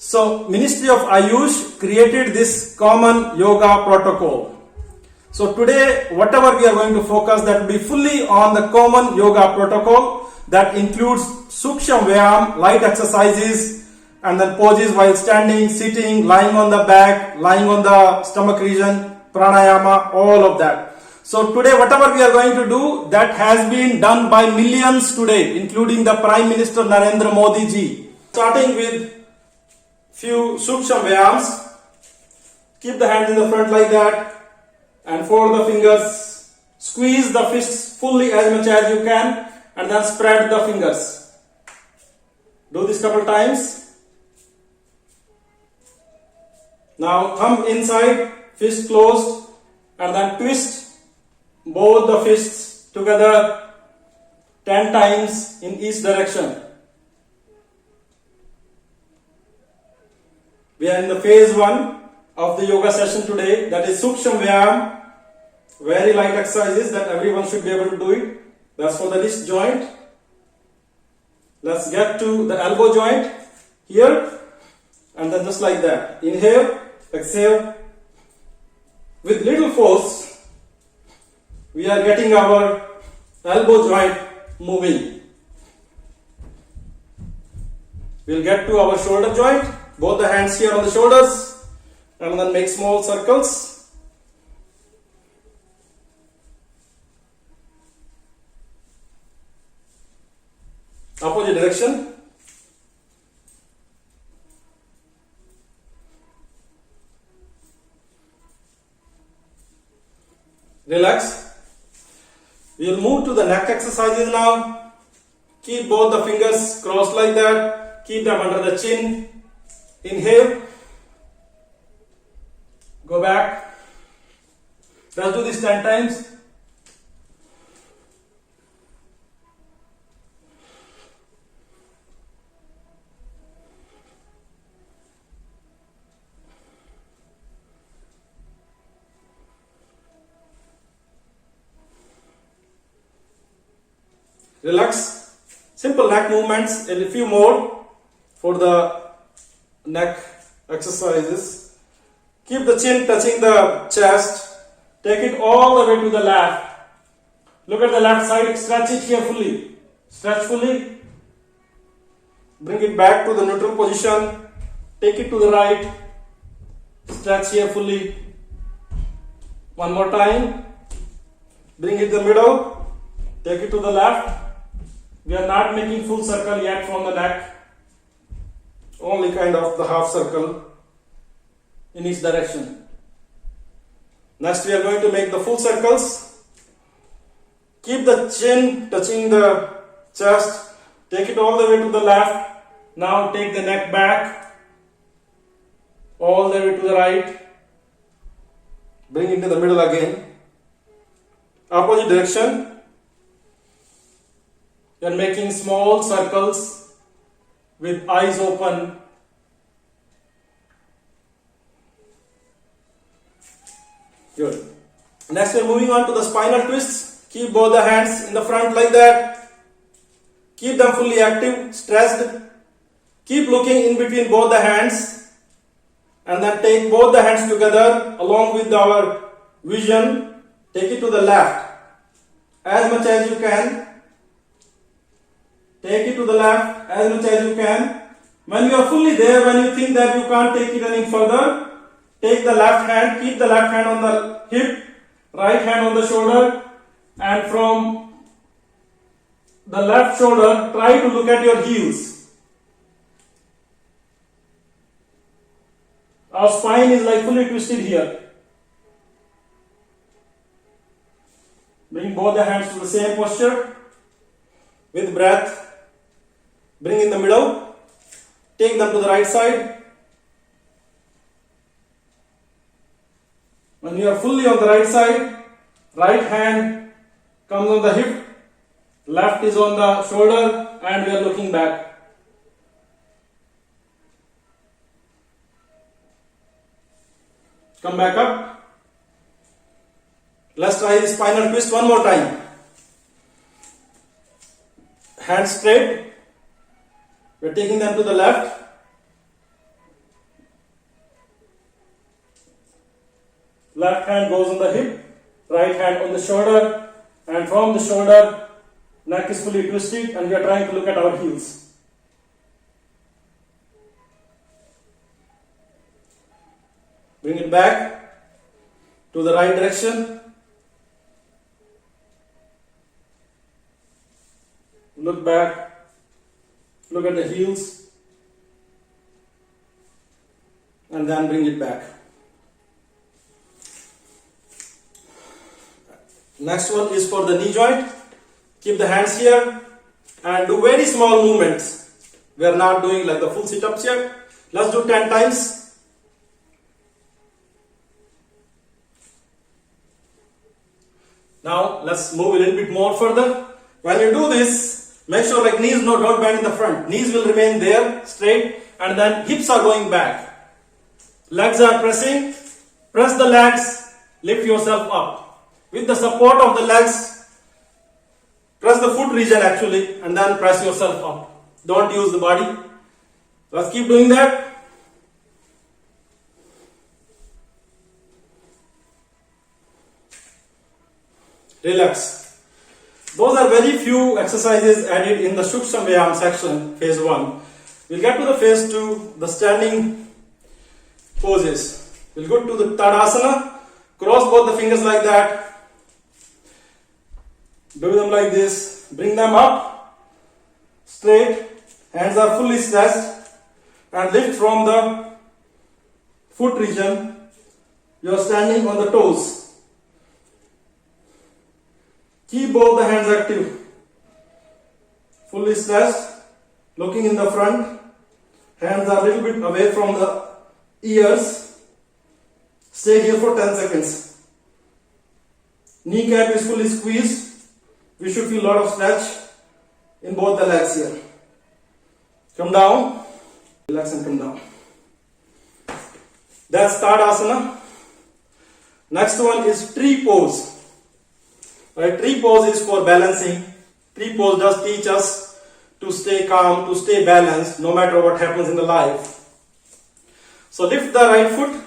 So Ministry of Ayush created this common yoga protocol. So today whatever we are going to focus, that will be fully on the common yoga protocol that includes Sukshma Vyayam, light exercises, and then poses while standing, sitting, lying on the back, lying on the stomach region, pranayama, all of that. So today whatever we are going to do, that has been done by millions today, including the Prime Minister Narendra Modi ji. Starting with few Sukshma Vyayams. Keep the hands in the front like that and fold the fingers. Squeeze the fists fully as much as you can and then spread the fingers. Do this couple times. Now thumb inside, fist closed, and then twist both the fists together 10 times in each direction. We are in the phase 1 of the yoga session today, that is Sukshma Vyayam. Very light exercises that everyone should be able to do it. That's for the wrist joint. Let's get to the elbow joint here, and then just like that. Inhale, exhale. With little force, we are getting our elbow joint moving. We'll get to our shoulder joint, both the hands here on the shoulders, and then make small circles. Opposite direction. Relax. We will move to the neck exercises now. Keep both the fingers crossed like that. Keep them under the chin. Inhale. Go back. Let's do this 10 times. Relax. Simple neck movements, and a few more for the neck exercises. Keep the chin touching the chest. Take it all the way to the left. Look at the left side. Stretch it here fully. Stretch fully. Bring it back to the neutral position. Take it to the right. Stretch here fully. One more time. Bring it to the middle. Take it to the left. We are not making full circle yet from the neck. Only kind of the half circle in each direction. Next we are going to make the full circles. Keep the chin touching the chest. Take it all the way to the left. Now take the neck back. All the way to the right. Bring it to the middle again. Opposite direction. You are making small circles with eyes open. Good. Next we are moving on to the spinal twists. Keep both the hands in the front like that. Keep them fully active, stressed. Keep looking in between both the hands. And then take both the hands together along with our vision. Take it to the left as much as you can. Take it to the left as much as you can. When you are fully there, when you think that you can't take it any further, take the left hand, keep the left hand on the hip, right hand on the shoulder, and from the left shoulder, try to look at your heels. Our spine is like fully twisted here. Bring both the hands to the same posture. With breath, bring in the middle. Take them to the right side. When you are fully on the right side, right hand comes on the hip, left is on the shoulder, and we are looking back. Come back up. Let's try the spinal twist one more time. Hands straight. We're taking them to the left. Left hand goes on the hip, right hand on the shoulder, and from the shoulder, neck is fully twisted, and we are trying to look at our heels. Bring it back to the right direction. Look back, look at the heels, and then bring it back. Next one is for the knee joint. Keep the hands here and do very small movements. We are not doing like the full sit-ups here. Let's do 10 times. Now let's move a little bit more further. When you do this, make sure like knees don't bend in the front. Knees will remain there straight, and then hips are going back. Legs are pressing. Press the legs. Lift yourself up. With the support of the legs, press the foot region actually, and then press yourself up. Don't use the body. Let's keep doing that. Relax. Those are very few exercises added in the Sukshma Vyayam section, phase 1. We'll get to the phase 2, the standing poses. We'll go to the Tadasana. Cross both the fingers like that. Do them like this. Bring them up. Straight. Hands are fully stretched. And lift from the foot region. You are standing on the toes. Keep both the hands active. Fully stretched. Looking in the front. Hands are a little bit away from the ears. Stay here for 10 seconds. Kneecap is fully squeezed. We should feel a lot of stretch in both the legs here. Come down. Relax and come down. That's Tadasana. Next one is tree pose. Right, tree pose is for balancing. Tree pose does teach us to stay calm, to stay balanced, no matter what happens in the life. So lift the right foot.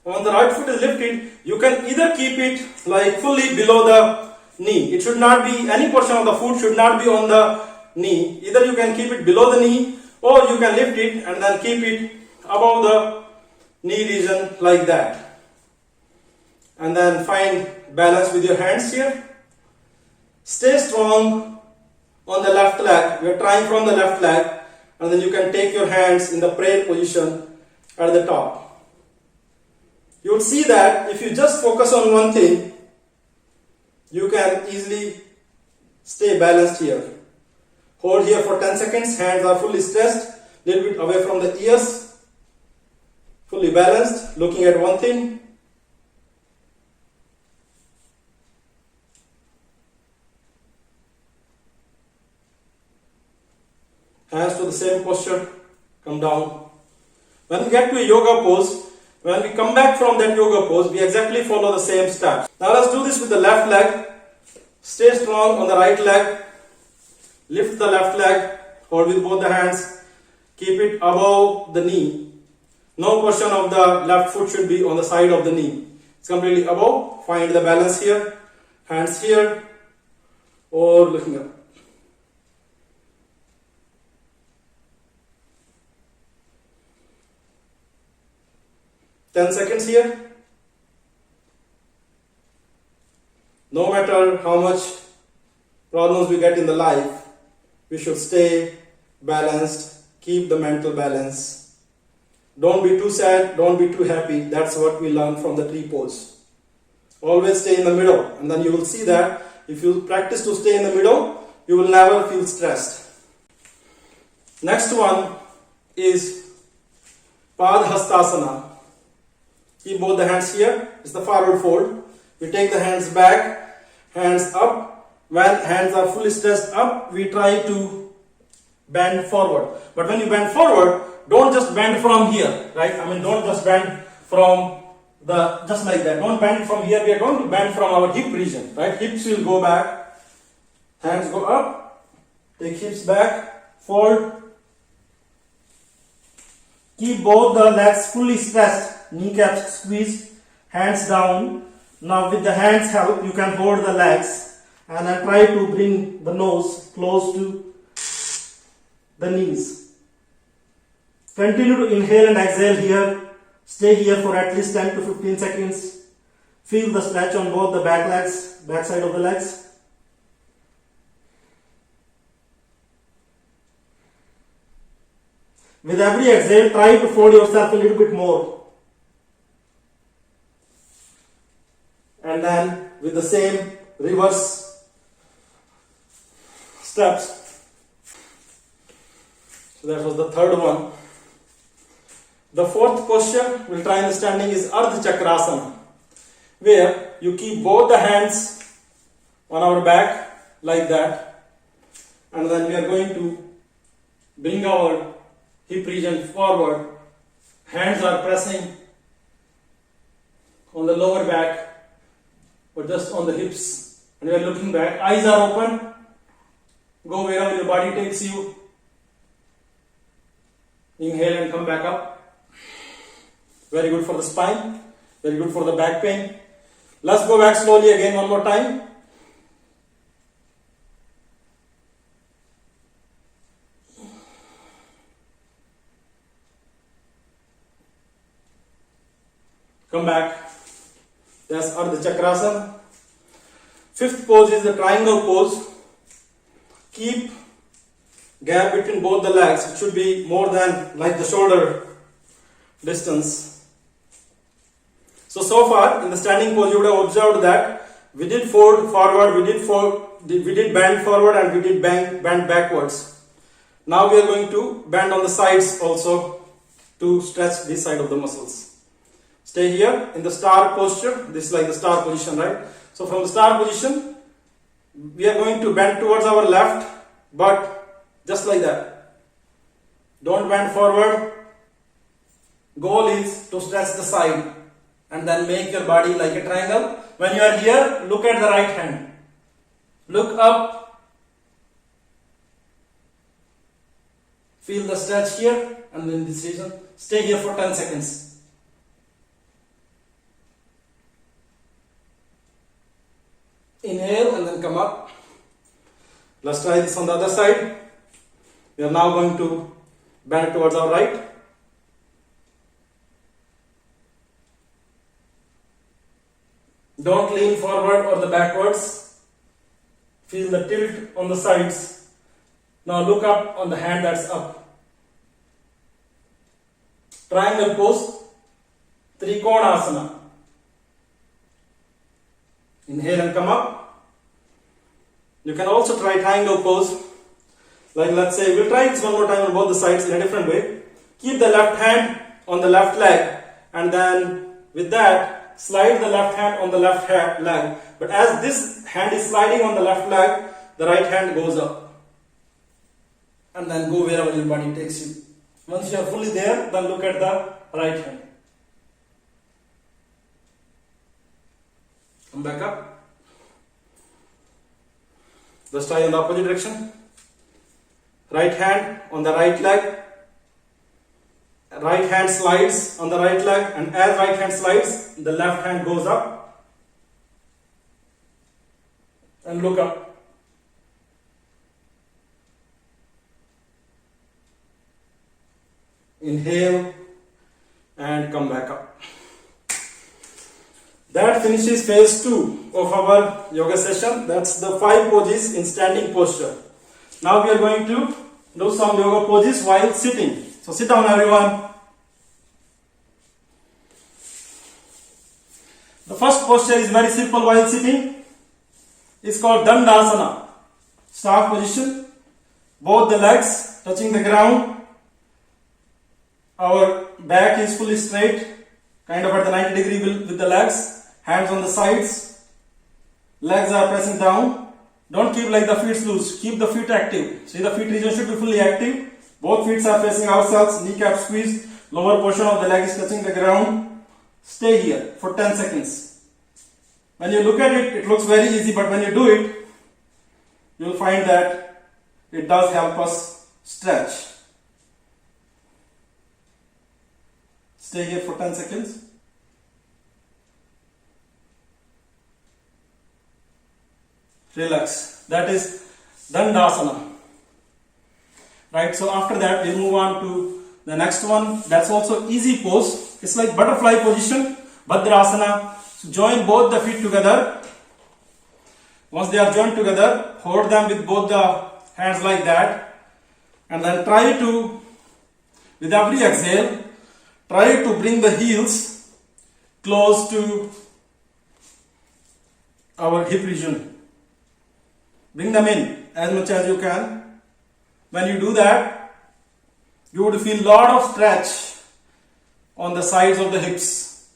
When the right foot is lifted, you can either keep it like fully below the knee. It should not be, any portion of the foot should not be on the knee. Either you can keep it below the knee, or you can lift it and then keep it above the knee region like that. And then find balance with your hands here. Stay strong on the left leg. We are trying from the left leg, and then you can take your hands in the prayer position at the top. You would see that if you just focus on one thing, you can easily stay balanced here. Hold here for 10 seconds, hands are fully stretched, little bit away from the ears, fully balanced, looking at one thing. Hands to the same posture, come down. When we get to a yoga pose, when we come back from that yoga pose, we exactly follow the same steps. Now let's do this with the left leg. Stay strong on the right leg. Lift the left leg. Hold with both the hands. Keep it above the knee. No portion of the left foot should be on the side of the knee. It's completely above. Find the balance here. Hands here or looking up. Ten seconds here. No matter how much problems we get in the life, we should stay balanced, keep the mental balance. Don't be too sad, don't be too happy. That's what we learn from the tree pose. Always stay in the middle, and then you will see that if you practice to stay in the middle, you will never feel stressed. Next one is Padhastasana. Keep both the hands here. It's the forward fold. We take the hands back, hands up. When hands are fully stretched up, we try to bend forward. But when you bend forward, don't just bend from here, right? Don't just bend from just like that. Don't bend it from here. We are going to bend from our hip region, right? Hips will go back. Hands go up. Take hips back. Fold. Keep both the legs fully stretched. Kneecaps squeezed. hands down. Now with the hands help, you can hold the legs and then try to bring the nose close to the knees. Continue to inhale and exhale here. Stay here for at least 10 to 15 seconds. Feel the stretch on both the back side of the legs. With every exhale, try to fold yourself a little bit more. And then with the same reverse steps. So that was the third one. The fourth posture we'll try in the standing is Ardha Chakrasana, where you keep both the hands on our back like that, and then we are going to bring our hip region forward. Hands are pressing on the lower back or just on the hips, and we are looking back. Eyes are open. Go wherever your body takes you. Inhale and come back up. Very good for the spine, very good for the back pain. Let's go back slowly again one more time. Come back. That's Ardha Chakrasana. Fifth pose is the triangle pose. Keep gap between both the legs. It should be more than like the shoulder distance. So far in the standing pose, you would have observed that we did fold forward, we did bend forward, and we did bend backwards. Now we are going to bend on the sides also to stretch this side of the muscles. Stay here in the star posture. This is like the star position, right? So from the star position, we are going to bend towards our left, but just like that. Don't bend forward. Goal is to stretch the side and then make your body like a triangle. When you are here, look at the right hand. Look up. Feel the stretch here and then this region. Stay here for 10 seconds. Inhale and then come up. Let's try this on the other side. We are now going to bend towards our right. Don't lean forward or the backwards. Feel the tilt on the sides. Now look up on the hand that's up. Triangle pose, Trikonasana. Inhale and come up. You can also try triangle pose. Like let's say, we'll try this one more time on both the sides in a different way. Keep the left hand on the left leg, and then with that, slide the left hand on the left leg. But as this hand is sliding on the left leg, the right hand goes up. And then go wherever your body takes you. Once you are fully there, then look at the right hand. Come back up. Let's try in the opposite direction. Right hand on the right leg. Right hand slides on the right leg, and as right hand slides, the left hand goes up. And look up. Inhale and come back up. That finishes phase 2 of our yoga session. That's the 5 poses in standing posture. Now we are going to do some yoga poses while sitting. So sit down, everyone. The first posture is very simple while sitting. It's called Dandasana. Staff position. Both the legs touching the ground. Our back is fully straight, kind of at the 90 degree with the legs. Hands on the sides. Legs are pressing down. Don't keep like the feet loose. Keep the feet active. See, the feet region should be fully active. Both feet are facing ourselves. Kneecap squeezed. Lower portion of the leg is touching the ground. Stay here for 10 seconds. When you look at it, it looks very easy, but when you do it, you will find that it does help us stretch. Stay here for 10 seconds. relax. That is Dandasana. Right, so after that we'll move on to the next one. That's also easy pose. It's like butterfly position, Bhadrasana. So join both the feet together. Once they are joined together, hold them with both the hands like that, and then try to, with every exhale, try to bring the heels close to our hip region. Bring them in as much as you can. When you do that, you would feel lot of stretch on the sides of the hips.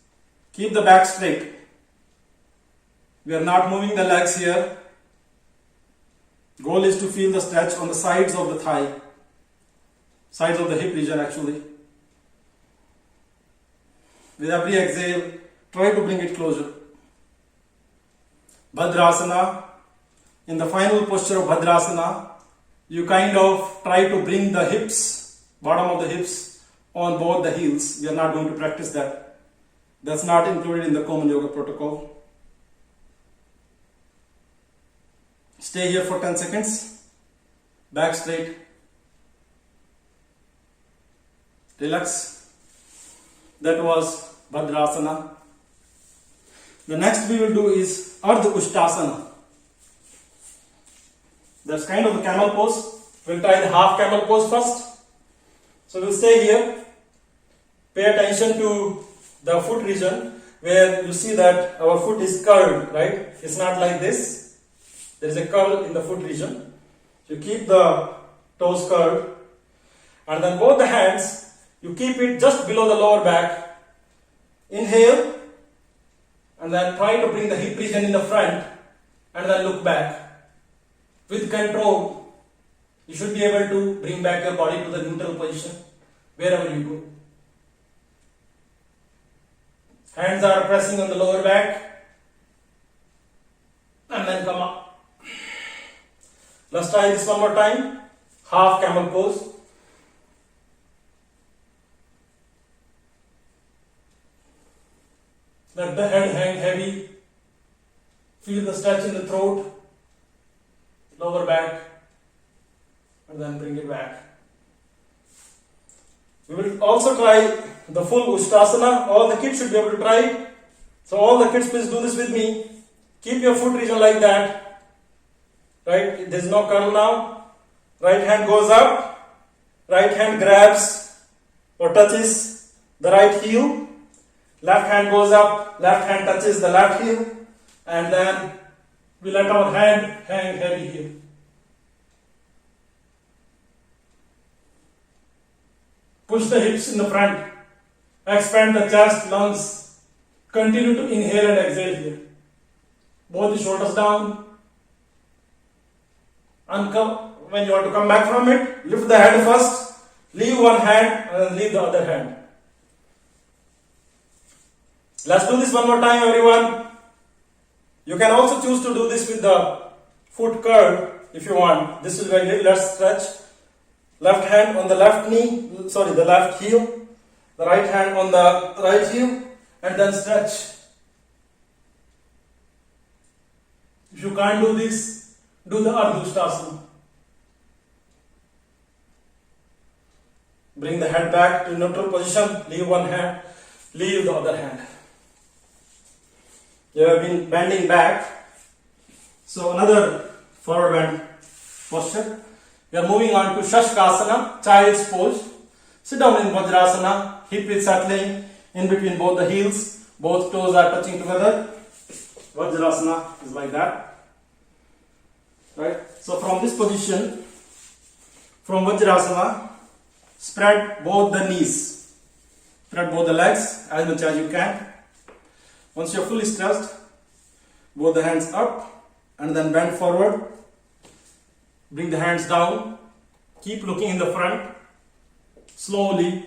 Keep the back straight. We are not moving the legs here. Goal is to feel the stretch on the sides of the thigh, sides of the hip region actually. With every exhale, try to bring it closer. Bhadrasana. In the final posture of Bhadrasana, you kind of try to bring the hips, bottom of the hips, on both the heels. We are not going to practice that. That's not included in the Common Yoga protocol. Stay here for 10 seconds. Back straight. Relax. That was Bhadrasana. The next we will do is Ardha Ushtasana. That's kind of the camel pose. We'll try the half camel pose first. So we'll stay here. Pay attention to the foot region where you see that our foot is curled, right? It's not like this. There is a curl in the foot region. You keep the toes curled, and then both the hands, you keep it just below the lower back. Inhale, and then try to bring the hip region in the front, and then look back. With control, you should be able to bring back your body to the neutral position wherever you go. Hands are pressing on the lower back, and then come up. Let's try this one more time. Half camel pose. Let the head hang heavy. Feel the stretch in the throat, lower back, and then bring it back. We will also try the full Ushtasana. All the kids should be able to try it. So all the kids, please do this with me. Keep your foot region like that. Right? There is no curl now. Right hand goes up. Right hand grabs or touches the right heel. Left hand goes up. Left hand touches the left heel. And then we let our hand hang heavy here. Push the hips in the front. Expand the chest, lungs. Continue to inhale and exhale here. Both the shoulders down. When you want to come back from it, lift the head first. Leave one hand and then leave the other hand. Let's do this one more time, everyone. You can also choose to do this with the foot curl if you want. This will be a little less stretch. Left hand on the left knee, the left heel. The right hand on the right heel, and then stretch. If you can't do this, do the Ardha Ushtasana. Bring the head back to neutral position. Leave one hand, leave the other hand. You have been bending back. So another forward bend posture. We are moving on to Shashkasana, child's pose. Sit down in Vajrasana, hip is settling in between both the heels. Both toes are touching together. Vajrasana is like that. Right? So from this position, from Vajrasana, spread both the knees. Spread both the legs as much as you can. Once you are fully stretched, both the hands up and then bend forward. Bring the hands down. Keep looking in the front. Slowly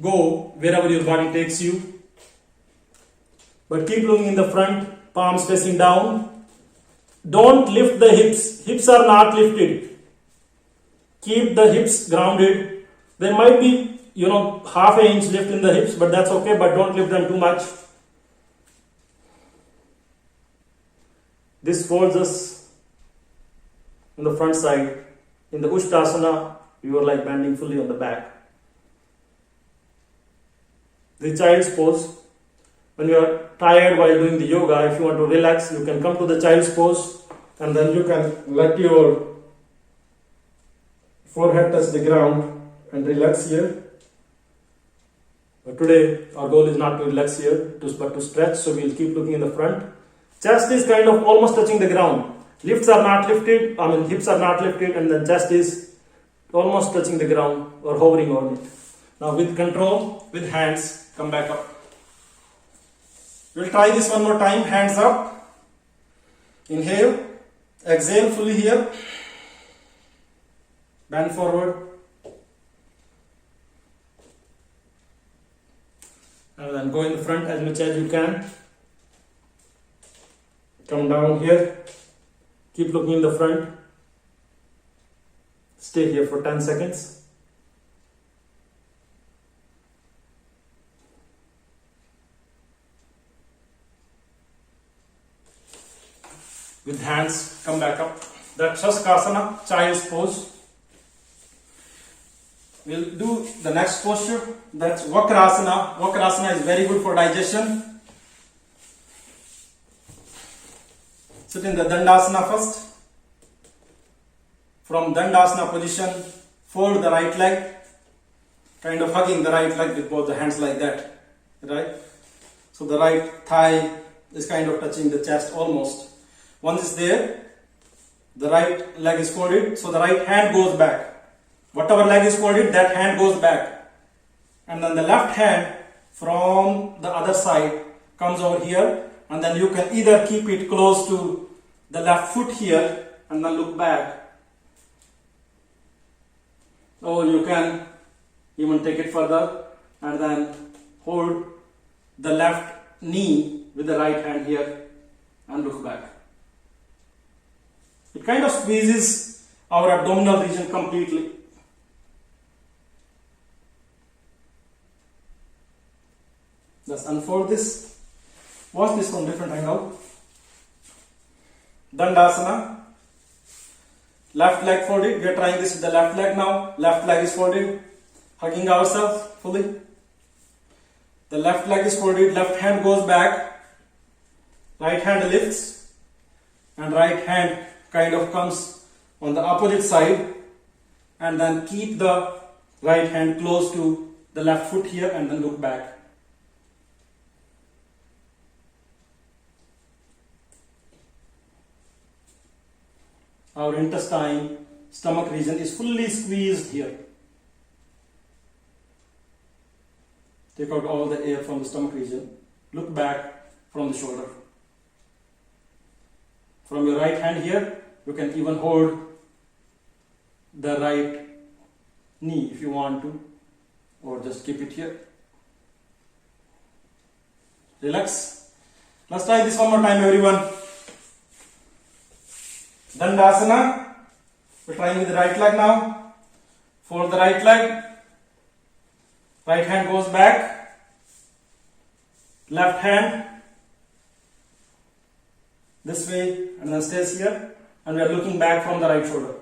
go wherever your body takes you. But keep looking in the front, palms facing down. Don't lift the hips. Hips are not lifted. Keep the hips grounded. There might be, half an inch lift in the hips, but that's okay, but don't lift them too much. This folds us on the front side. In the Ushtasana, you are like bending fully on the back. The child's pose. When you are tired while doing the yoga, if you want to relax, you can come to the child's pose and then you can let your forehead touch the ground and relax here. But today, our goal is not to relax here, but to stretch, so we'll keep looking in the front. Chest is kind of almost touching the ground. Hips are not lifted, and the chest is almost touching the ground or hovering on it. Now with control, with hands, come back up. We'll try this one more time, hands up. Inhale, exhale fully here. Bend forward. And then go in the front as much as you can. Come down here. Keep looking in the front. Stay here for 10 seconds. With hands, come back up. That's Shaskasana, child's pose. We'll do the next posture. That's Vakrasana. Vakrasana is very good for digestion. Sit in the Dandasana first. From Dandasana position, fold the right leg, kind of hugging the right leg with both the hands like that. Right? So the right thigh is kind of touching the chest almost. Once it's there, the right leg is folded, so the right hand goes back. Whatever leg is folded, that hand goes back. And then the left hand from the other side comes over here, and then you can either keep it close to the left foot here and then look back, or you can even take it further and then hold the left knee with the right hand here and look back. It kind of squeezes our abdominal region completely. Let's unfold this. Watch this from different angle. Dandasana. Left leg folded. We are trying this with the left leg now. Left leg is folded. Hugging ourselves fully. The left leg is folded. Left hand goes back. Right hand lifts. And right hand kind of comes on the opposite side. And then keep the right hand close to the left foot here and then look back. Our intestine, stomach region is fully squeezed here. Take out all the air from the stomach region. Look back from the shoulder. From your right hand here, you can even hold the right knee if you want to, or just keep it here. Relax. Let's try this one more time, everyone. Dandasana. We're trying with the right leg now. Fold the right leg. Right hand goes back. Left hand this way and then stays here. And we are looking back from the right shoulder.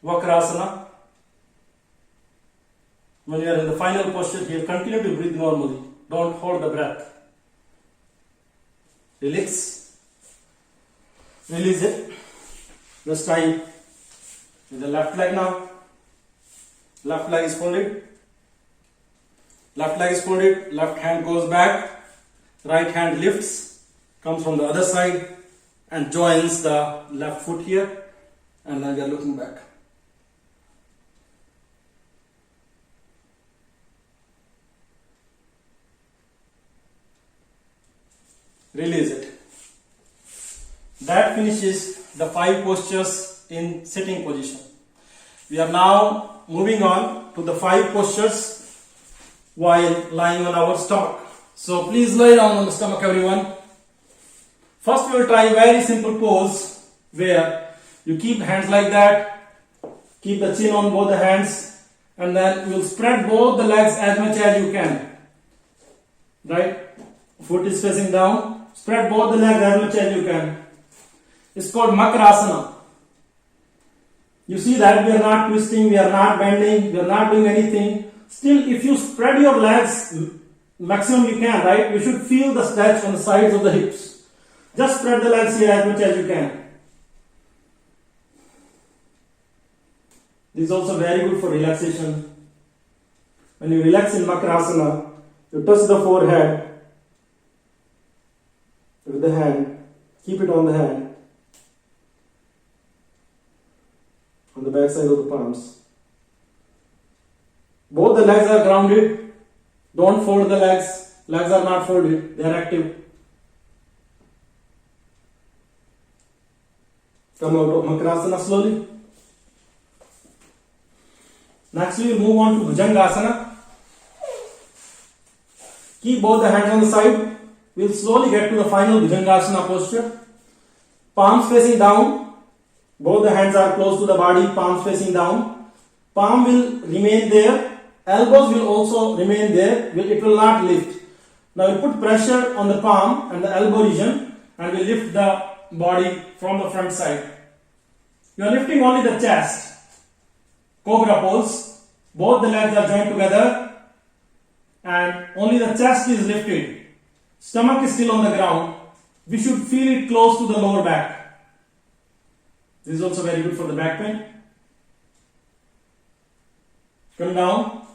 Vakrasana. When you are in the final posture here, continue to breathe normally. Don't hold the breath. Relax. Release it. Let's try with the left leg now. Left leg is folded. Left leg is folded. Left hand goes back. Right hand lifts. Comes from the other side and joins the left foot here. And then we are looking back. Release it. That finishes the 5 postures in sitting position. We are now moving on to the 5 postures while lying on our stomach. So please lie down on the stomach, everyone. First we will try a very simple pose where you keep hands like that, keep the chin on both the hands, and then you will spread both the legs as much as you can. Right? Foot is facing down. Spread both the legs as much as you can. It's called Makarasana. You see that we are not twisting, we are not bending, we are not doing anything. Still, if you spread your legs maximum you can, right? You should feel the stretch on the sides of the hips. Just spread the legs here as much as you can. This is also very good for relaxation. When you relax in Makarasana, you touch the forehead with the hand, keep it on the hand, on the back side of the palms. Both the legs are grounded. Don't fold the legs. Legs are not folded, they are active. Come out of Makarasana slowly. Next we will move on to Bhujangasana. Keep both the hands on the side. We will slowly get to the final Bhujangasana posture. Palms facing down. Both the hands are close to the body, palms facing down. Palm will remain there. Elbows will also remain there. It will not lift. Now we put pressure on the palm and the elbow region and we lift the body from the front side. You are lifting only the chest. Cobra pose. Both the legs are joined together and only the chest is lifted. Stomach is still on the ground. We should feel it close to the lower back. This is also very good for the back pain. Come down.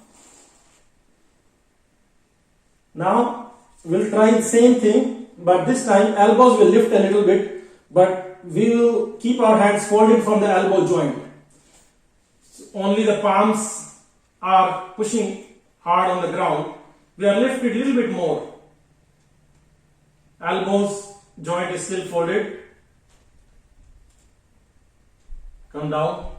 Now we'll try the same thing, but this time elbows will lift a little bit, but we will keep our hands folded from the elbow joint. So only the palms are pushing hard on the ground. We are lifted a little bit more. Elbows joint is still folded. Come down.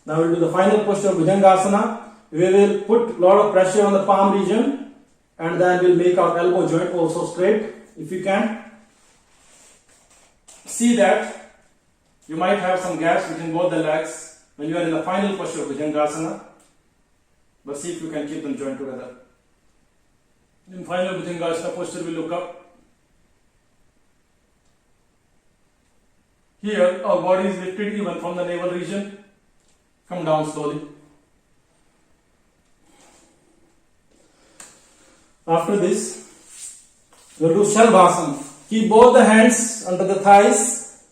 Now we'll do the final posture of Bhujangasana. We will put a lot of pressure on the palm region and then we'll make our elbow joint also straight. If you can see that you might have some gaps between both the legs when you are in the final posture of Bhujangasana, but see if you can keep them joined together. In final Bhujangasana posture, we look up. Here our body is lifted even from the navel region. Come down slowly. After this, we will do Shalbhasana. Keep both the hands under the thighs.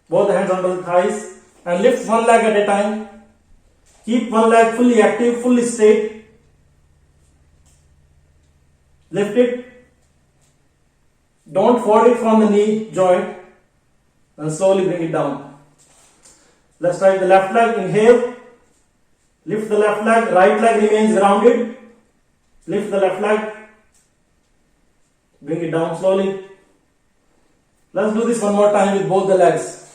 Both the hands under the thighs and lift one leg at a time. Keep one leg fully active, fully straight. Lift it. Don't fold it from the knee joint. And slowly bring it down. Let's try the left leg. Inhale. Lift the left leg. Right leg remains grounded. Lift the left leg. Bring it down slowly. Let's do this one more time with both the legs.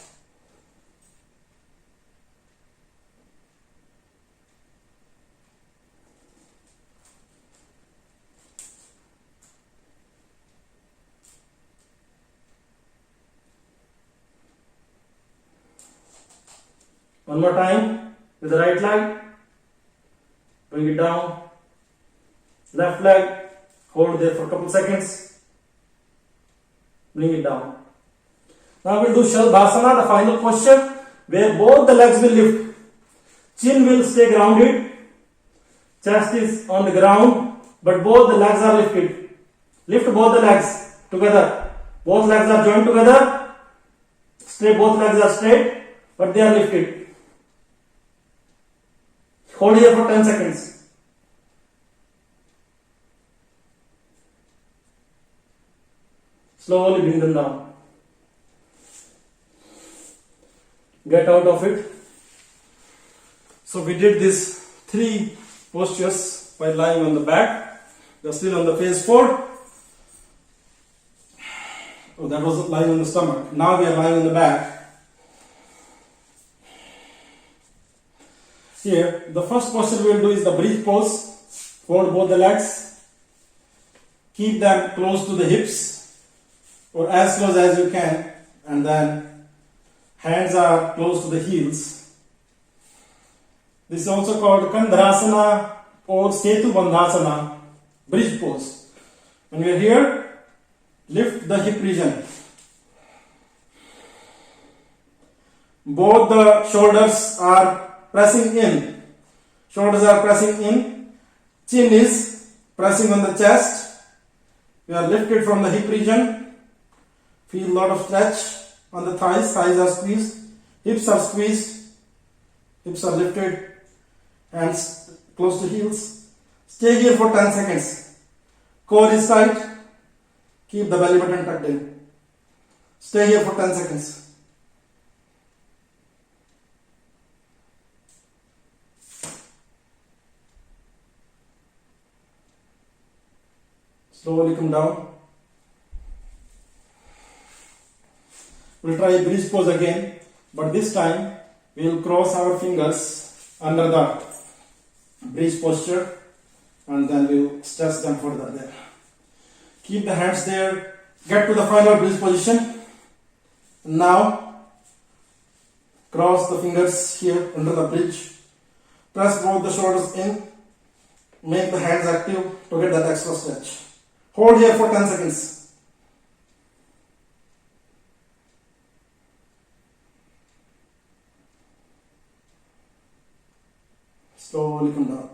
One more time with the right leg. Bring it down. Left leg. Hold there for a couple seconds. Bring it down. Now we'll do Shalbhasana, the final posture, where both the legs will lift. Chin will stay grounded. Chest is on the ground, but both the legs are lifted. Lift both the legs together. Both legs are joined together. Both legs are straight, but they are lifted. Hold here for 10 seconds. Slowly bring them down. Get out of it. So we did these 3 postures while lying on the back. We are still on the phase 4. Oh, that was lying on the stomach. Now we are lying on the back. Here, the first posture we will do is the bridge pose. Fold both the legs. Keep them close to the hips or as close as you can, and then hands are close to the heels. This is also called Kandharasana, or Setu Bandhasana, bridge pose. When we are here, lift the hip region. Both the shoulders are pressing in. Shoulders are pressing in. Chin is pressing on the chest. We are lifted from the hip region. Feel a lot of stretch on the thighs. Thighs are squeezed. Hips are squeezed. Hips are lifted. Hands close to heels. Stay here for 10 seconds. Core is tight. Keep the belly button tucked in. Stay here for 10 seconds. Slowly come down. We'll try bridge pose again, but this time we will cross our fingers under the bridge posture and then we will stretch them further there. Keep the hands there. Get to the final bridge position. Now cross the fingers here under the bridge. Press both the shoulders in. Make the hands active to get that extra stretch. Hold here for 10 seconds. Slowly come down.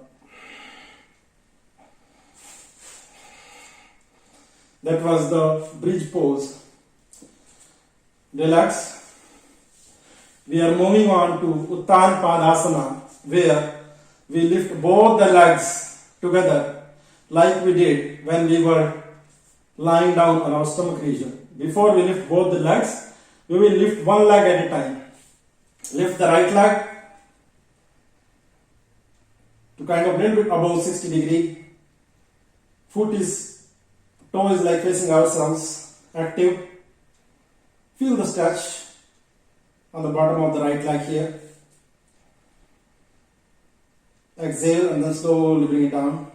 That was the bridge pose. Relax. We are moving on to Uttan Padasana, where we lift both the legs together like we did when we were lying down on our stomach region. Before we lift both the legs, we will lift one leg at a time. Lift the right leg to kind of a little bit above 60 degree. Toe is like facing ourselves, active. Feel the stretch on the bottom of the right leg here. Exhale and then slowly bring it down.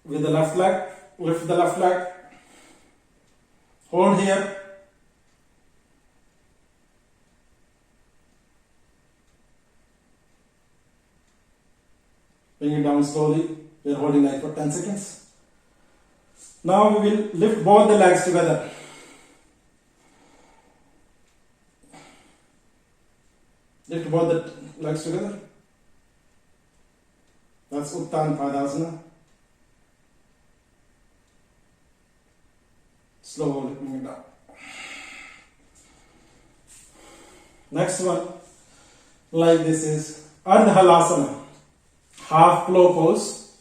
With the left leg, lift the left leg. Hold here. Bring it down slowly. We are holding like for 10 seconds. Now we will lift both the legs together. Lift both the legs together. That's Uttan Padasana. Slowly bring it down. Next one, like this, is Ardha Halasana, half plow pose,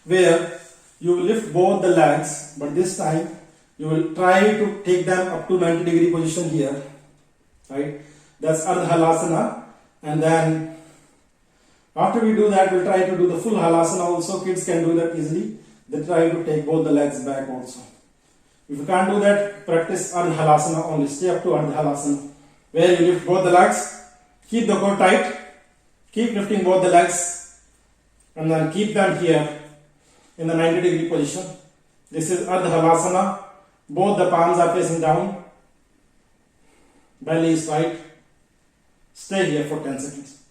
where you will lift both the legs, but this time you will try to take them up to 90 degree position here, right? That's Ardha Halasana. And then after we do that, we'll try to do the full Halasana also. Kids can do that easily. They try to take both the legs back also. If you can't do that, practice Ardha Halasana only. Stay up to Ardha Halasana, where you lift both the legs, keep the core tight, keep lifting both the legs, and then keep them here in the 90 degree position. This is Ardha Halasana. Both the palms are facing down, belly is tight. Stay here for 10 seconds.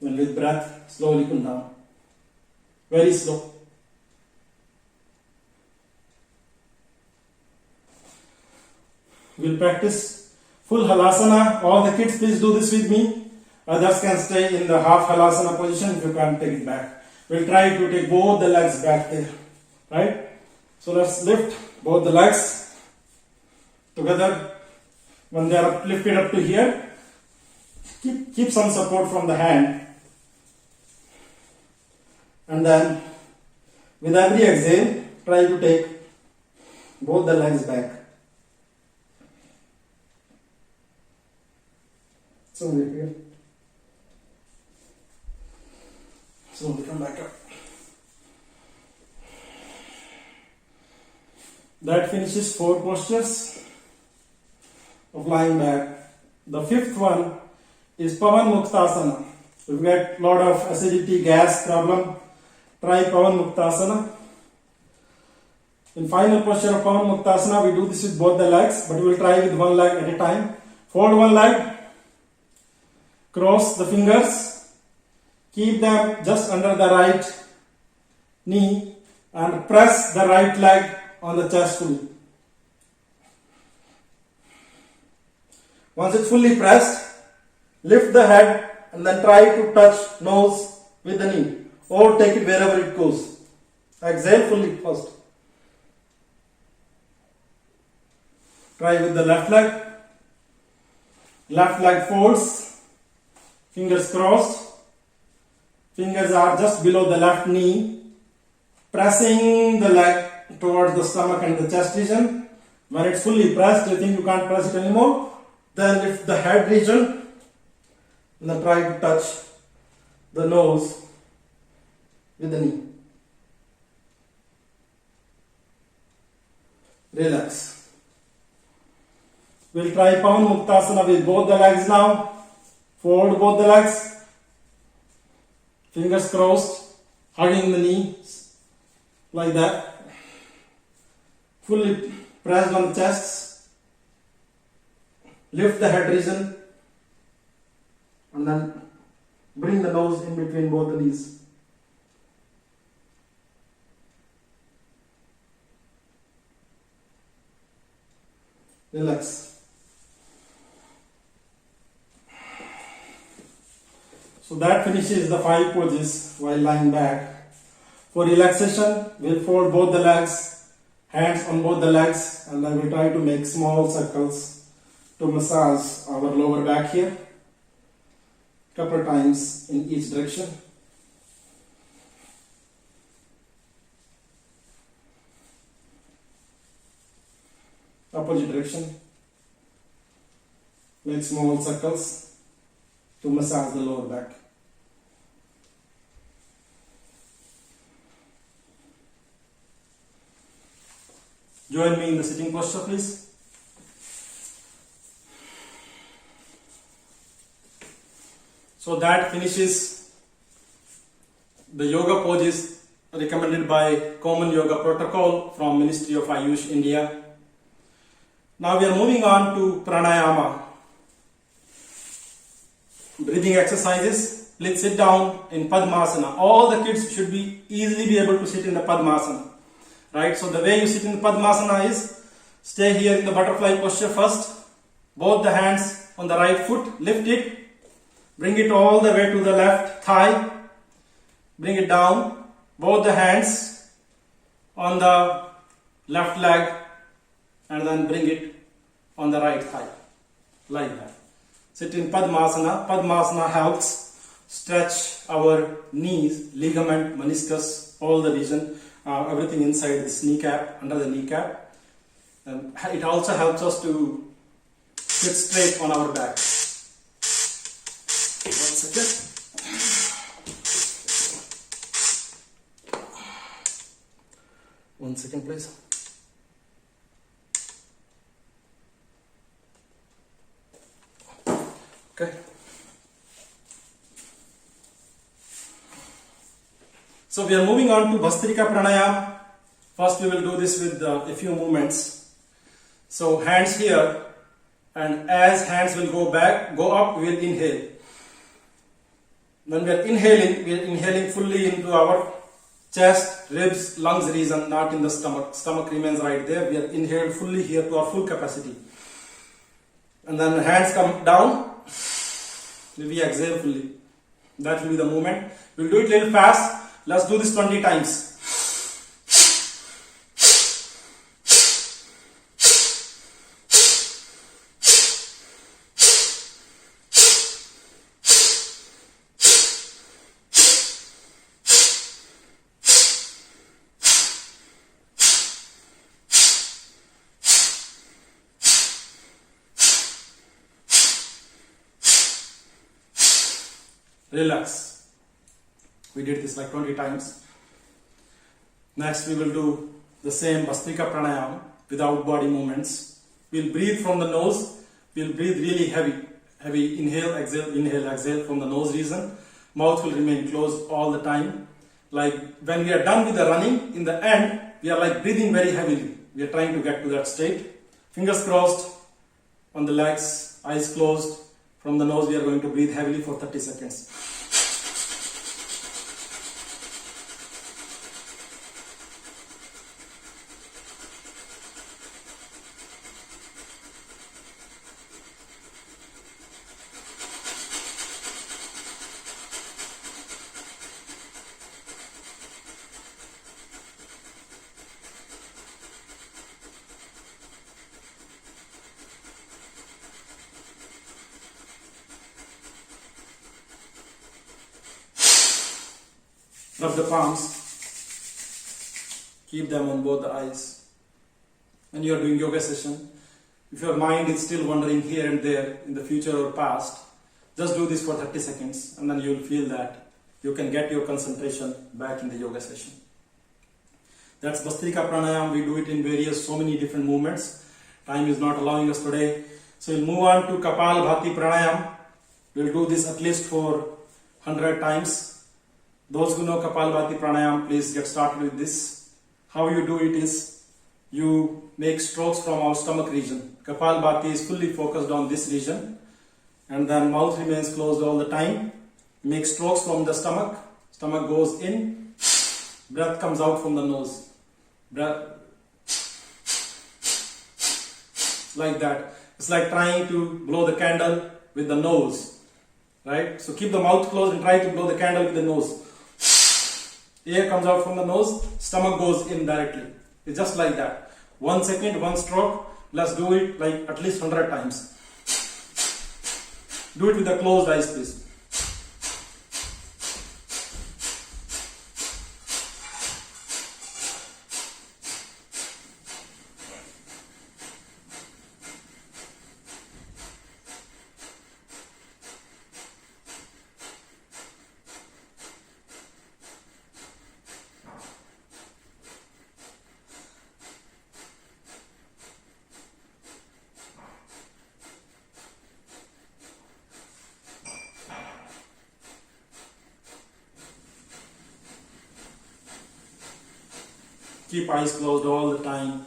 Then with breath, slowly come down. Very slow. We'll practice full Halasana. All the kids, please do this with me. Others can stay in the half Halasana position if you can't take it back. We'll try to take both the legs back there. Right? So let's lift both the legs together. When they are lifted up to here, keep some support from the hand. And then with every exhale, try to take both the legs back. So here. Slowly come back up. That finishes 4 postures of lying back. The 5th one is Pavan Muktasana. If you get a lot of acidity, gas problem, try Pavan Muktasana. In final posture of Pawan Muktasana, we do this with both the legs, but we will try with one leg at a time. Fold one leg, cross the fingers, keep them just under the right knee and press the right leg on the chest fully. Once it's fully pressed, lift the head and then try to touch nose with the knee or take it wherever it goes. Exhale fully first. Try with the left leg. Left leg folds, fingers crossed, fingers are just below the left knee, pressing the leg towards the stomach and the chest region. When it's fully pressed, you think you can't press it anymore, then lift the head region and then try to touch the nose with the knee. Relax. We'll try Pawan Muktasana with both the legs now. Fold both the legs. Fingers crossed, hugging the knees like that. Fully pressed on the chest. Lift the head region and then bring the nose in between both the knees. Relax. So that finishes the 5 poses while lying back. For relaxation, we'll fold both the legs, hands on both the legs, and then we'll try to make small circles to massage our lower back here. Couple of times in each direction. Opposite direction. Make small circles to massage the lower back. Join me in the sitting posture, please. So that finishes the yoga poses recommended by Common Yoga Protocol from Ministry of Ayush, India. Now we are moving on to pranayama. Breathing exercises. Please sit down in Padmasana. All the kids should easily be able to sit in the Padmasana. Right? So the way you sit in the Padmasana is stay here in the butterfly posture first. Both the hands on the right foot. Lift it. Bring it all the way to the left thigh. Bring it down. Both the hands on the left leg and then bring it on the right thigh. Like that. Sit in Padmasana. Padmasana helps stretch our knees, ligament, meniscus, all the region, everything inside this kneecap, under the kneecap. It also helps us to sit straight on our back. 1 second. One second, please. Okay. So we are moving on to Bhastrika Pranayama. First we will do this with a few movements. So hands here, and as hands will go up, we will inhale. When we are inhaling fully into our chest, ribs, lungs region, not in the stomach. Stomach remains right there. We are inhaled fully here to our full capacity. And then hands come down. We exhale fully. That will be the movement. We'll do it a little fast. Let's do this 20 times. Relax. We did this like 20 times. Next we will do the same Bhastrika Pranayama without body movements. We'll breathe from the nose. We'll breathe really heavy. Inhale, exhale from the nose region. Mouth will remain closed all the time. like when we are done with the running, in the end, we are like breathing very heavily. We are trying to get to that state. Fingers crossed on the legs, eyes closed. From the nose, we are going to breathe heavily for 30 seconds. Rub the palms, keep them on both the eyes. When you are doing yoga session, if your mind is still wandering here and there in the future or past, just do this for 30 seconds and then you will feel that you can get your concentration back in the yoga session. That's Bhastrika Pranayam. We do it in so many different movements. Time is not allowing us today. So we'll move on to Kapalbhati Pranayam. We'll do this at least for 100 times. Those who know Kapalbhati Pranayam, please get started with this. How you do it is, you make strokes from our stomach region. Kapalbhati is fully focused on this region, and then mouth remains closed all the time. Make strokes from the stomach. Stomach goes in, breath comes out from the nose. Breath like that. It's like trying to blow the candle with the nose, right? So keep the mouth closed and try to blow the candle with the nose. Air comes out from the nose, stomach goes in directly. It's just like that. 1 second, 1 stroke. Let's do it like at least 100 times. Do it with the closed eyes, please. Keep eyes closed all the time.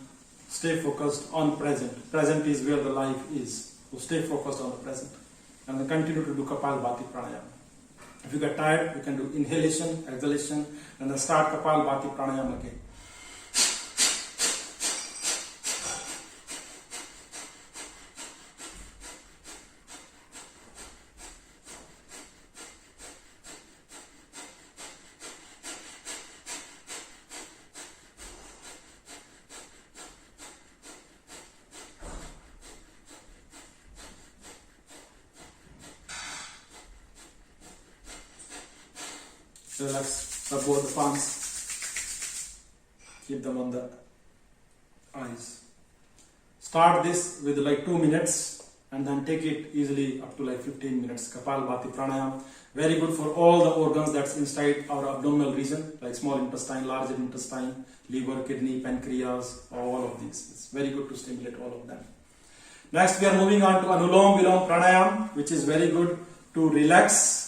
Stay focused on present. Present is where the life is. So stay focused on the present. And then continue to do Kapalbhati Pranayam. If you get tired, you can do inhalation, exhalation, and then start Kapalbhati Pranayam again. Relax, rub both the palms, keep them on the eyes. Start this with like 2 minutes and then take it easily up to like 15 minutes. Kapalbhati Pranayam, very good for all the organs that's inside our abdominal region, like small intestine, large intestine, liver, kidney, pancreas, all of these. It's very good to stimulate all of them. Next we are moving on to Anulom Vilom Pranayam, which is very good to relax.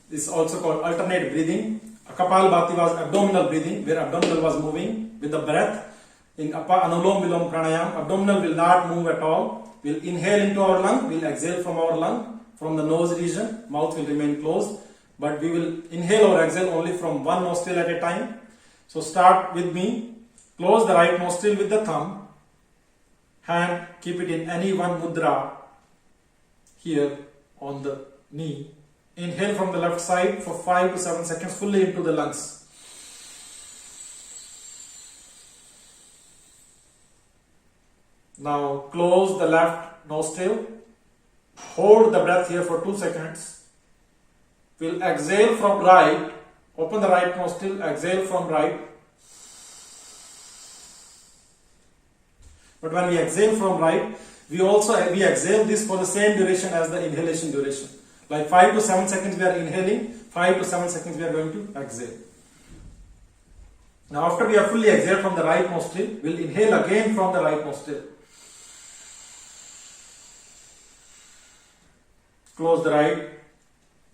This is also called alternate breathing. Kapalbhati was abdominal breathing, where abdominal was moving with the breath. In Anulom Vilom Pranayam, abdominal will not move at all. We'll inhale into our lung, we'll exhale from our lung, from the nose region, mouth will remain closed. But we will inhale or exhale only from one nostril at a time. So start with me. Close the right nostril with the thumb. Hand, keep it in any one mudra here on the knee. Inhale from the left side for 5 to 7 seconds fully into the lungs. Now close the left nostril. Hold the breath here for 2 seconds. We'll exhale from right. Open the right nostril, exhale from right. But when we exhale from right, we exhale this for the same duration as the inhalation duration. Like 5 to 7 seconds we are inhaling, 5 to 7 seconds we are going to exhale. Now after we are fully exhaled from the right nostril, we will inhale again from the right nostril. Close the right,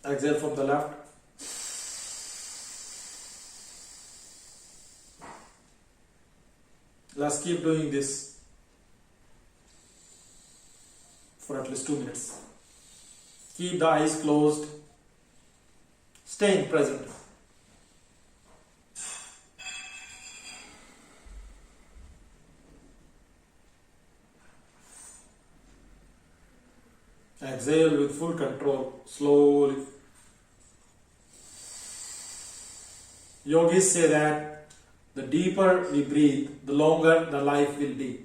exhale from the left. Let's keep doing this for at least 2 minutes. Keep the eyes closed. Stay in present. Exhale with full control, slowly. Yogis say that the deeper we breathe, the longer the life will be.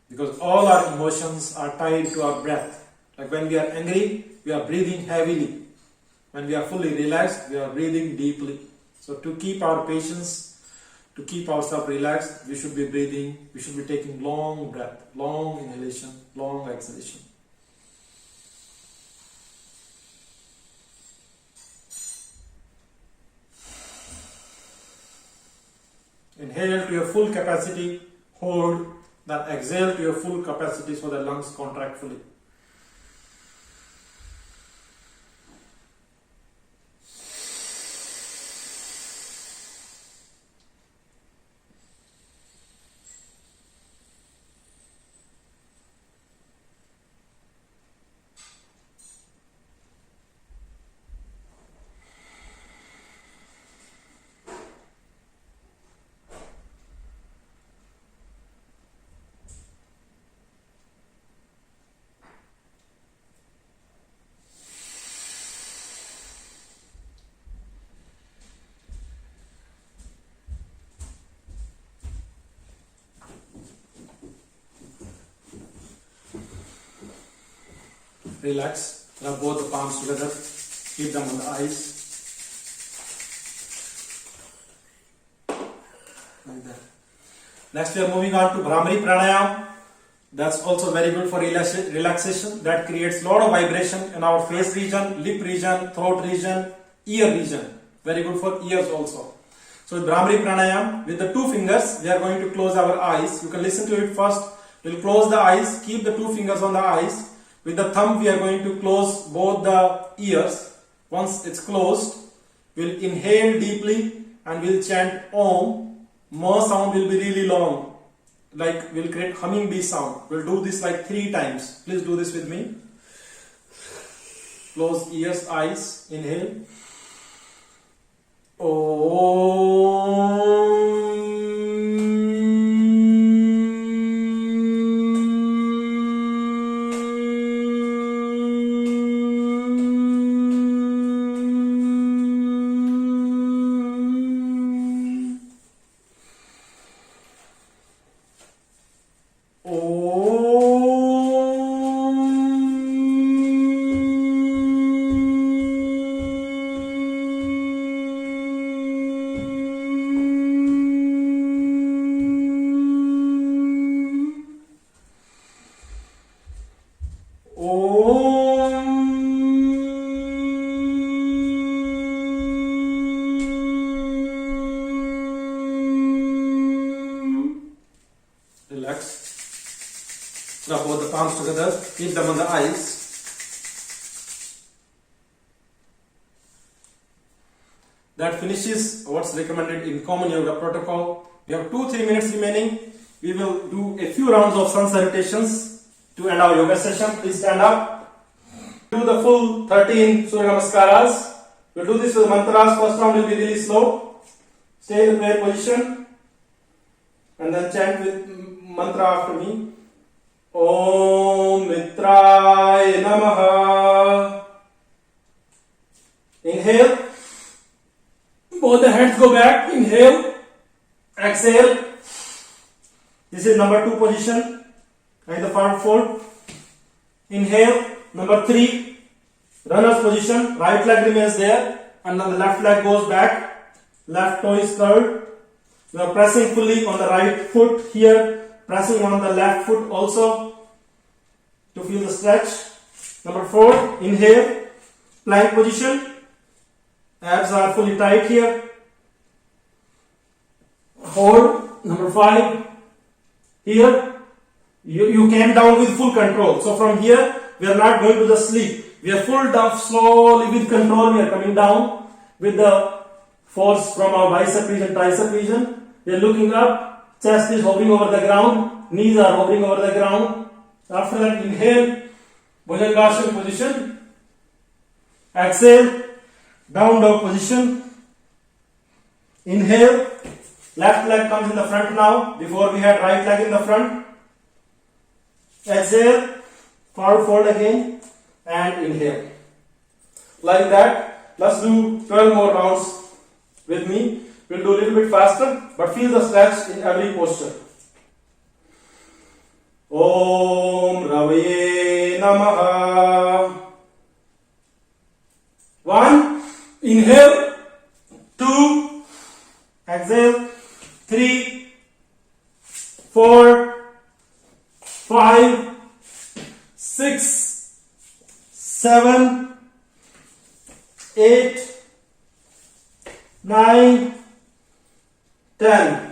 Because all our emotions are tied to our breath. Like when we are angry, we are breathing heavily. When we are fully relaxed, we are breathing deeply. So to keep our patience, to keep ourselves relaxed, we should be breathing, we should be taking long breath, long inhalation, long exhalation. Inhale to your full capacity, hold, then exhale to your full capacity so the lungs contract fully. Relax, rub both the palms together, keep them on the eyes. Like that. Next we are moving on to Bhramari Pranayam. That's also very good for relaxation. That creates a lot of vibration in our face region, lip region, throat region, ear region. Very good for ears also. So with Bhramari Pranayam, with the 2 fingers, we are going to close our eyes. You can listen to it first. We'll close the eyes, keep the 2 fingers on the eyes. With the thumb, we are going to close both the ears. Once it's closed, we'll inhale deeply and we'll chant Om. Ma sound will be really long. Like we'll create humming bee sound. We'll do this like 3 times. Please do this with me. Close ears, eyes, inhale. Om. Relax. Rub both the palms together. Keep them on the eyes. That finishes what's recommended in Common Yoga Protocol. We have 2-3 minutes remaining. We will do a few rounds of sun salutations to end our yoga session. Please stand up. Do the full 13 Surya Namaskaras. We'll do this with mantras. First round will be really slow. Stay in the prayer position. And then chant with mantra after me. Om Mitraయ Namaha. Inhale. Both the hands go back. Inhale. Exhale. This is number 2 position. And the forward fold. Inhale. Number 3. Runner's position. Right leg remains there. And then the left leg goes back. Left toe is curled. We are pressing fully on the right foot here. Pressing on the left foot also to feel the stretch. Number 4. Inhale. Plank position. Abs are fully tight here. Hold. Number 5. Here. You came down with full control. So from here, we are not going to the sleep. We are full down, slowly with control. We are coming down with the force from our bicep region, tricep region. We are looking up. chest is hovering over the ground, knees are hovering over the ground. After that, inhale, Bhujangasana position. Exhale, down dog position. Inhale, left leg comes in the front now. Before we had right leg in the front. Exhale, forward fold again, and inhale. Like that, let's do 12 more rounds with me. We'll do a little bit faster, but feel the stretch in every posture. Om Ravaye Namaha. 1, inhale. 2, exhale. 3, 4, 5, 6, 7, 8, 9, 10.